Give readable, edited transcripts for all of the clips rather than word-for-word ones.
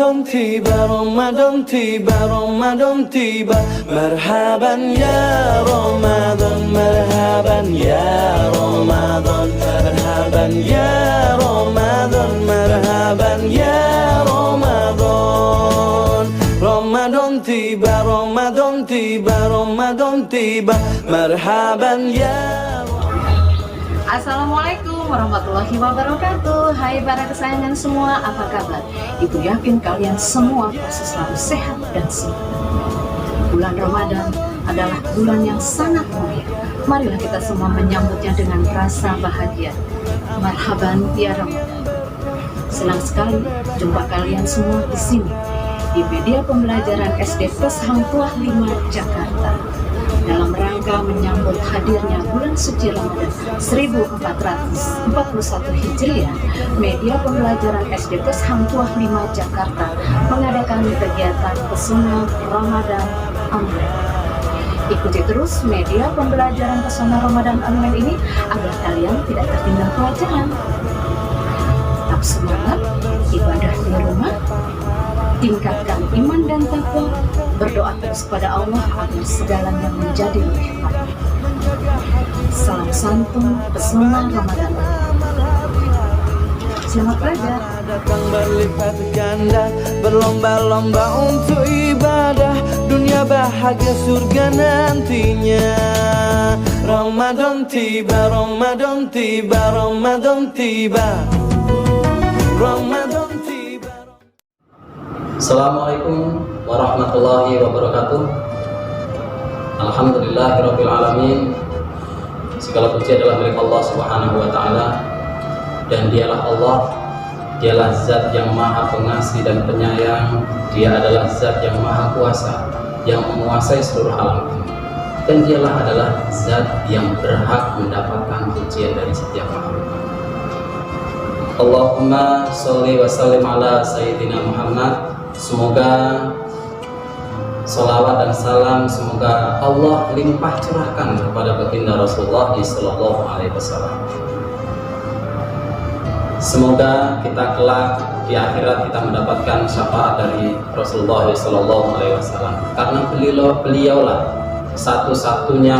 Ramadan tiba, Ramadan tiba, Ramadan tiba. Marhaban ya Ramadan, marhaban ya Ramadan, marhaban ya Ramadan, marhaban ya Ramadan. Ramadan tiba, Ramadan tiba, Ramadan tiba. Marhaban ya. Assalamualaikum warahmatullahi wabarakatuh. Hai para kesayangan semua, apa kabar? Ibu yakin kalian semua pasti selalu sehat dan sehat. Bulan Ramadan adalah bulan yang sangat mulia. Marilah kita semua menyambutnya dengan rasa bahagia. Marhaban ya Ramadan. Senang sekali jumpa kalian semua di sini di media pembelajaran SD Plus Hang Tuah 5 Jakarta. Dalam rangka menyambut hadirnya bulan suci Ramadan 1441 Hijriah, media pembelajaran SD Plus Hang Tuah 5 Jakarta mengadakan kegiatan pesona Ramadan online. Ikuti terus media pembelajaran pesona Ramadan online ini agar kalian tidak tertinggal pelajaran. Tetap semangat ibadah di rumah, tingkatkan iman dan takwa, berdoa terus kepada Allah agar segalanya menjadi lebih baik. Salam santun pesona Ramadan. Selamat belajar. Datang berlipat ganda, berlomba-lomba untuk ibadah, dunia bahagia surga nantinya. Ramadan tiba, Ramadan tiba, Ramadan tiba, Ramadan tiba. Assalamualaikum warahmatullahi wabarakatuh. Alhamdulillahirabbil alamin. Segala puji adalah milik Allah Subhanahu wa taala, dan dialah Allah, dialah zat yang maha pengasih dan penyayang. Dia adalah zat yang maha kuasa, yang menguasai seluruh alam ini, dan dialah adalah zat yang berhak mendapatkan pujian dari setiap makhluk. Allahumma sholli wa sallim ala sayyidina Muhammad. Semoga salawat dan salam semoga Allah limpah curahkan kepada baginda Rasulullah Sallallahu Alaihi Wasallam. Semoga kita kelak di akhirat kita mendapatkan syafaat dari Rasulullah Sallallahu Alaihi Wasallam, karena beliaulah satu-satunya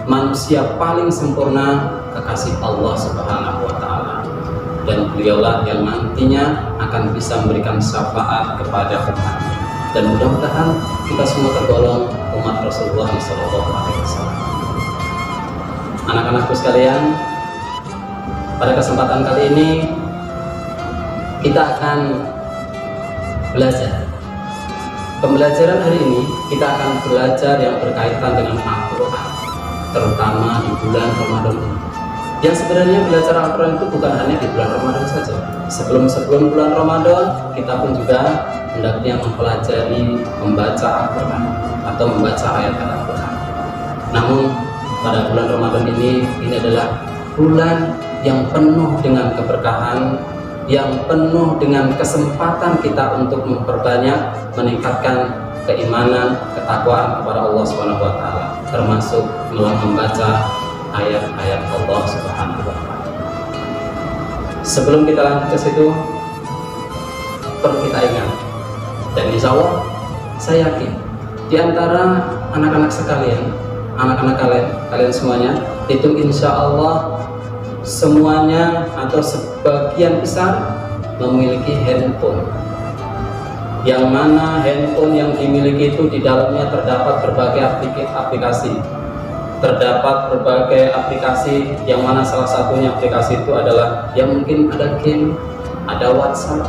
manusia paling sempurna kekasih Allah Subhanahu Wa Taala, dan beliaulah yang nantinya akan bisa memberikan syafaat kepada umat. Dan mudah-mudahan kita semua tergolong umat Rasulullah SAW. Anak-anakku sekalian, pada kesempatan kali ini kita akan belajar. Pembelajaran hari ini kita akan belajar yang berkaitan dengan Al-Quran, terutama di bulan Ramadan ini. Yang sebenarnya belajar Al-Quran itu bukan hanya di bulan Ramadan saja. Sebelum bulan Ramadan, kita pun juga hendaknya mempelajari membaca Al-Quran atau membaca ayat Al-Quran. Namun pada bulan Ramadan ini adalah bulan yang penuh dengan keberkahan, yang penuh dengan kesempatan kita untuk memperbanyak, meningkatkan keimanan, ketakwaan kepada Allah Subhanahu wa taala, termasuk melalui membaca ayat-ayat Allah Subhanahu wa taala. Sebelum kita lanjut ke situ, perlu kita ingat, dan insya Allah saya yakin di antara anak-anak sekalian, anak-anak kalian semuanya itu insya Allah semuanya atau sebagian besar memiliki handphone, yang mana handphone yang dimiliki itu di dalamnya terdapat berbagai aplikasi. Terdapat berbagai aplikasi, yang mana salah satunya aplikasi itu adalah yang mungkin ada game, ada WhatsApp,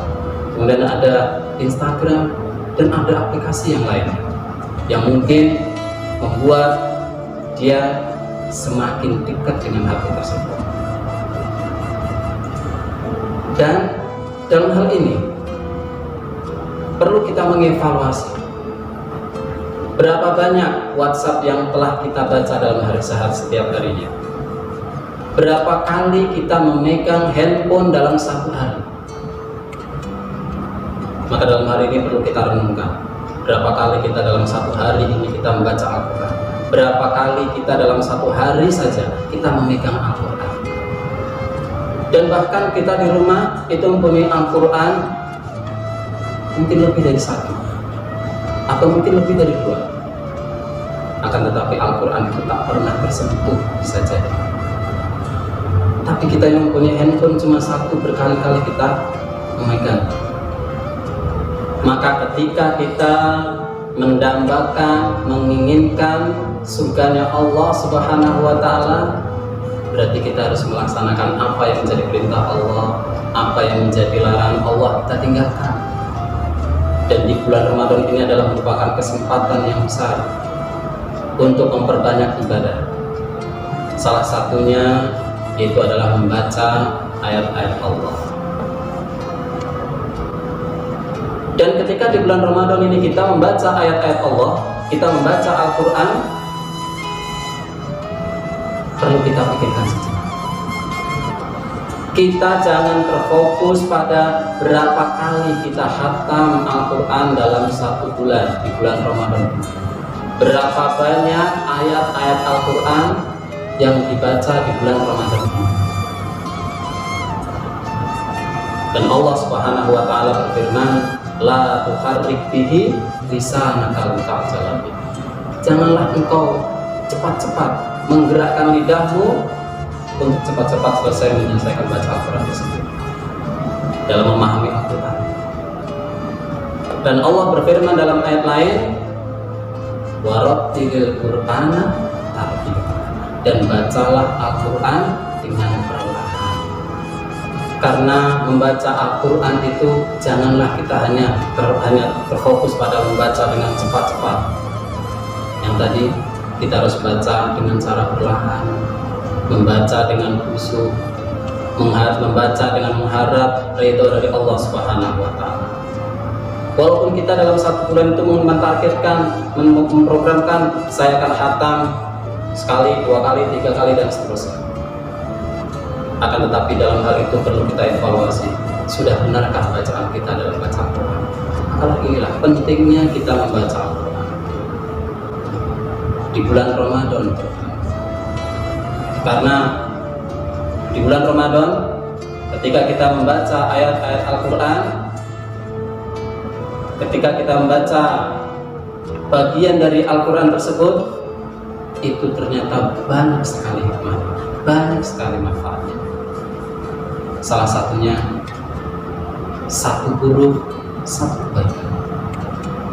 kemudian ada Instagram, dan ada aplikasi yang lainnya yang mungkin membuat dia semakin dekat dengan HP tersebut. Dan dalam hal ini perlu kita mengevaluasi berapa banyak WhatsApp yang telah kita baca dalam hari setiap harinya. Berapa kali kita memegang handphone dalam satu hari. Maka dalam hari ini perlu kita renungkan, berapa kali kita dalam satu hari ini kita membaca Al-Quran. Berapa kali kita dalam satu hari saja kita memegang Al-Quran. Dan bahkan kita di rumah itu mempunyai Al-Quran mungkin lebih dari satu atau mungkin lebih dari dua. Akan tetapi Al-Quran itu tak pernah tersentuh bisa jadi. Tapi kita yang mempunyai handphone cuma satu, berkali-kali kita memegang. Maka ketika kita mendambakan, menginginkan surganya Allah Subhanahu wa Ta'ala, berarti kita harus melaksanakan apa yang menjadi perintah Allah, apa yang menjadi larangan Allah kita tinggalkan. Dan di bulan Ramadan ini adalah merupakan kesempatan yang besar untuk memperbanyak ibadah. Salah satunya itu adalah membaca ayat-ayat Allah. Dan ketika di bulan Ramadan ini kita membaca ayat-ayat Allah, kita membaca Al-Quran, perlu kita pikirkan sejenak. Kita jangan terfokus pada berapa kali kita khatam Al-Quran dalam satu bulan, di bulan Ramadan. Berapa banyak ayat-ayat Al-Quran yang dibaca di bulan Ramadan ini. Dan Allah Subhanahu wa Ta'ala berfirman, la tuharrik bihi lisanaka lita'jala bihi. Janganlah engkau cepat-cepat menggerakkan lidahmu untuk cepat-cepat selesai menyelesaikan baca Al-Quran tersebut, dalam memahami Al-Quran. Dan Allah berfirman dalam ayat lain, warattilil Qur'ana tartila, dan bacalah Al-Quran dengan perlahan. Karena membaca Al-Quran itu janganlah kita hanya terfokus pada membaca dengan cepat-cepat. Yang tadi kita harus baca dengan cara perlahan, membaca dengan khusyuk, membaca dengan mengharap ridho dari Allah Subhanahu wa Ta'ala. Walaupun kita dalam satu bulan itu mentargetkan, memprogramkan saya akan khatam sekali, dua kali, tiga kali, dan seterusnya. Akan tetapi dalam hal itu perlu kita evaluasi, sudah benarkah bacaan kita dalam baca Al-Quran? Kalau inilah pentingnya kita membaca Al-Quran di bulan Ramadan. Karena di bulan Ramadan ketika kita membaca ayat-ayat Al-Quran, ketika kita membaca bagian dari Al-Quran tersebut, itu ternyata banyak sekali hikmahnya, banyak sekali manfaatnya. Salah satunya satu huruf, satu kebaikan.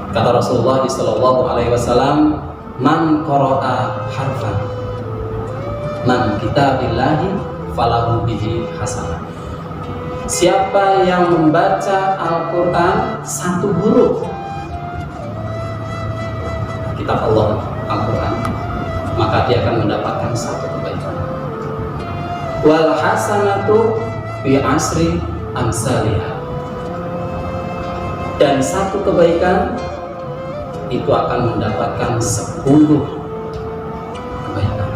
Kata Rasulullah SAW, man qara'a harfan man kitabillahi falahu bihi hasanah. Siapa yang membaca Al-Quran satu huruf kitab Allah Al-Quran, maka dia akan mendapatkan satu kebaikan. Wal hasanatu bi asri amsalihha, dan satu kebaikan itu akan mendapatkan 10 kebaikan.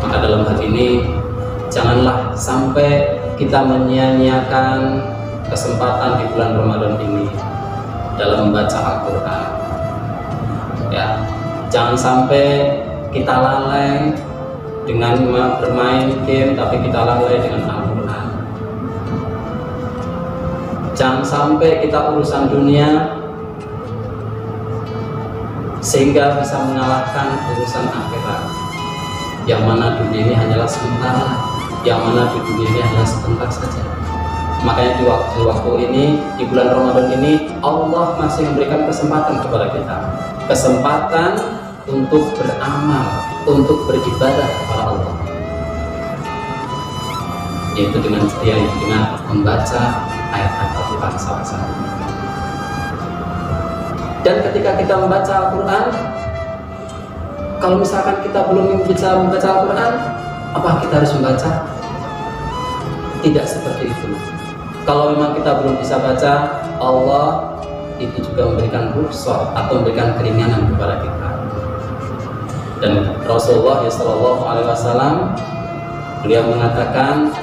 Maka dalam hal ini janganlah sampai kita menyia-nyiakan kesempatan di bulan Ramadan ini dalam membaca Al-Quran. Ya, jangan sampai kita lalai dengan bermain game, tapi kita lalai dengan Al-Quran. Jangan sampai kita urusan dunia sehingga bisa mengalahkan urusan akhirat, yang mana dunia ini hanyalah sementara, yang mana di dunia ini hanyalah sebentar saja. Makanya di waktu ini, di bulan Ramadan ini, Allah masih memberikan kesempatan kepada kita, kesempatan untuk beramal, untuk beribadah kepada Allah, yaitu dengan membaca ayat-ayat Al-Quran salah satu. Dan ketika kita membaca Al-Quran, kalau misalkan kita belum bisa membaca Al-Quran, apa kita harus membaca? Tidak seperti itu. Kalau memang kita belum bisa baca, Allah itu juga memberikan rukhsah atau memberikan keringanan kepada kita. Dan Rasulullah SAW, beliau mengatakan,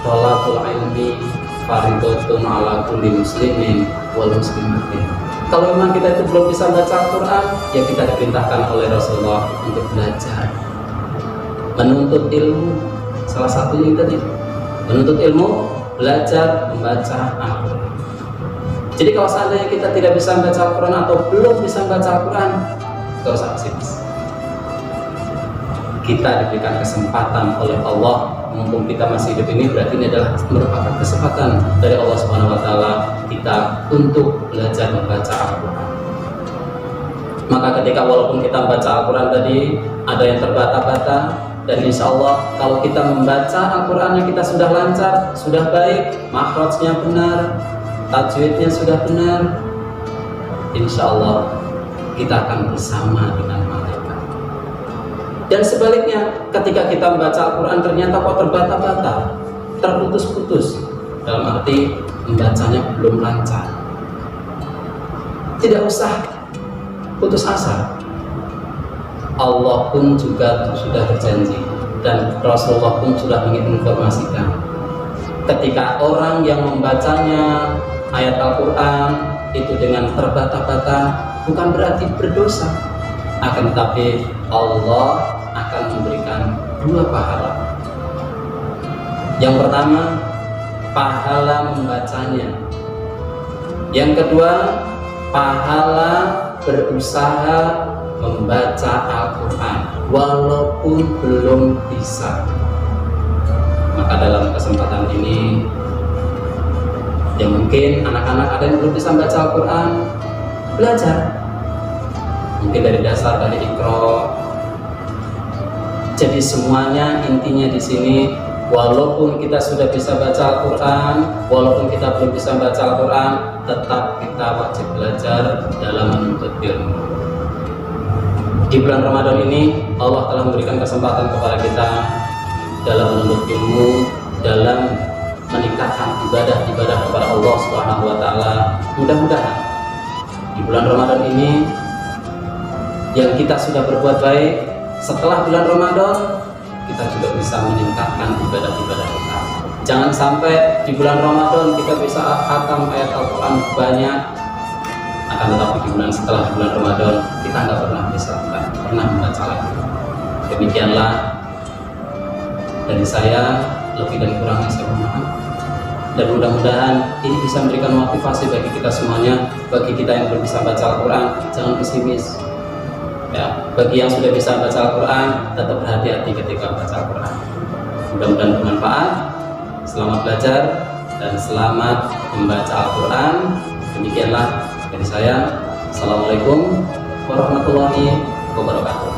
thalabul ilmi fardhatun ala kulli muslimin wal muslimatin. Kalau memang kita itu belum bisa baca Al-Quran, ya kita diperintahkan oleh Rasulullah untuk belajar, menuntut ilmu Salah satunya tadi menuntut ilmu, belajar membaca Al-Quran. Jadi kalau seandainya kita tidak bisa membaca Al-Quran atau belum bisa membaca Al-Quran, gak usah pesimis. Kita diberikan kesempatan oleh Allah, mumpung kita masih hidup ini, berarti ini adalah merupakan kesempatan dari Allah Subhanahu wa Ta'ala kita untuk belajar membaca Al-Quran. Maka ketika walaupun kita membaca Al-Quran tadi ada yang terbata-bata, dan insya Allah kalau kita membaca Al-Qurannya kita sudah lancar, sudah baik, makhrajnya benar, tajwidnya sudah benar, insya Allah kita akan bersama dengan malaikat. Dan sebaliknya, ketika kita membaca Al-Quran ternyata kok terbata-bata, terputus-putus, dalam arti membacanya belum lancar, tidak usah putus asa. Allah pun juga sudah berjanji dan Rasulullah pun sudah menginformasikan, ketika orang yang membacanya ayat Al-Quran itu dengan terbata-bata bukan berarti berdosa, akan tetapi Allah akan memberikan 2 pahala. Yang pertama, pahala membacanya. Yang kedua, pahala berusaha membaca Al-Quran walaupun belum bisa. Maka dalam kesempatan ini, yang mungkin anak-anak ada yang belum bisa membaca Al-Quran, belajar mungkin dari dasar, dari Iqra. Jadi semuanya intinya di sini, walaupun kita sudah bisa baca Al-Quran, walaupun kita belum bisa baca Al-Quran, tetap kita wajib belajar dalam menuntut ilmu. Di bulan Ramadan ini Allah telah memberikan kesempatan kepada kita dalam menuntut ilmu, dalam meningkatkan ibadah-ibadah kepada Allah Subhanahu wa Ta'ala. Mudah-mudahan di bulan Ramadan ini yang kita sudah berbuat baik, setelah bulan Ramadan kita juga bisa meningkatkan ibadah-ibadah kita. Jangan sampai di bulan Ramadan kita bisa khatam ayat Al-Quran banyak, akan tetapi di bulan setelah bulan Ramadan kita nggak pernah membaca lagi. Demikianlah dari saya, lebih dan kurangnya saya mohon maaf. Dan mudah-mudahan ini bisa memberikan motivasi bagi kita semuanya, bagi kita yang belum bisa baca Al-Quran, jangan pesimis. Ya, bagi yang sudah bisa baca Al-Quran, tetap berhati-hati ketika baca Al-Quran. Mudah-mudahan bermanfaat. Selamat belajar dan selamat membaca Al-Quran. Demikianlah dari saya. Assalamualaikum warahmatullahi wabarakatuh.